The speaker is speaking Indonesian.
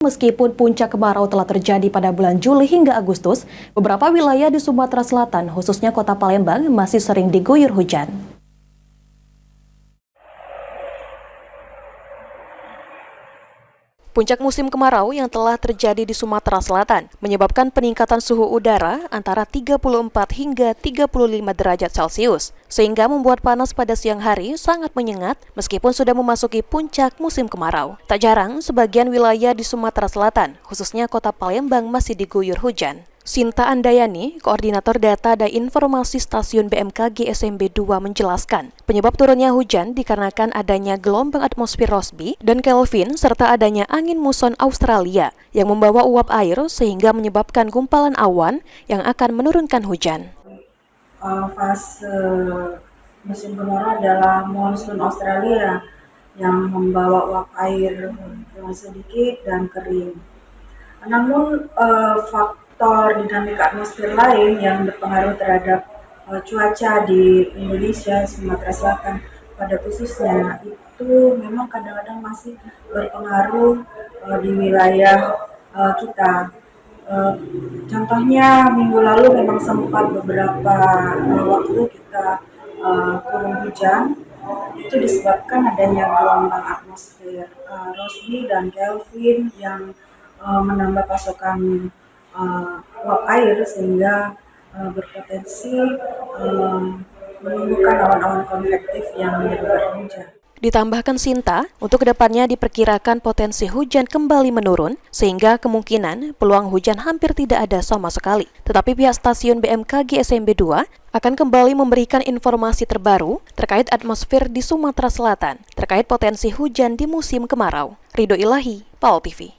Meskipun puncak kemarau telah terjadi pada bulan Juli hingga Agustus, beberapa wilayah di Sumatera Selatan, khususnya kota Palembang, masih sering diguyur hujan. Puncak musim kemarau yang telah terjadi di Sumatera Selatan menyebabkan peningkatan suhu udara antara 34 hingga 35 derajat Celcius, sehingga membuat panas pada siang hari sangat menyengat meskipun sudah memasuki puncak musim kemarau. Tak jarang, sebagian wilayah di Sumatera Selatan, khususnya kota Palembang, masih diguyur hujan. Sinta Andayani, Koordinator Data dan Informasi Stasiun BMKG SMB 2 menjelaskan, penyebab turunnya hujan dikarenakan adanya gelombang atmosfer Rossby dan Kelvin serta adanya angin muson Australia yang membawa uap air sehingga menyebabkan gumpalan awan yang akan menurunkan hujan. Fase musim kemarau adalah monsun Australia yang membawa uap air sedikit dan kering. Namun faktor dinamika atmosfer lain yang berpengaruh terhadap cuaca di Indonesia, Sumatera Selatan pada khususnya itu memang kadang-kadang masih berpengaruh di wilayah kita. Uh, Contohnya minggu lalu memang sempat beberapa waktu kita turun hujan, itu disebabkan adanya gelombang atmosfer Rossby dan Kelvin yang menambah pasokan uap air sehingga berpotensi menimbulkan awan-awan konvektif yang menyebabkan hujan. Ditambahkan Sinta, untuk kedepannya diperkirakan potensi hujan kembali menurun, sehingga kemungkinan peluang hujan hampir tidak ada sama sekali. Tetapi pihak stasiun BMKG SMB 2 akan kembali memberikan informasi terbaru terkait atmosfer di Sumatera Selatan, terkait potensi hujan di musim kemarau. Ridho Ilahi, PAL TV.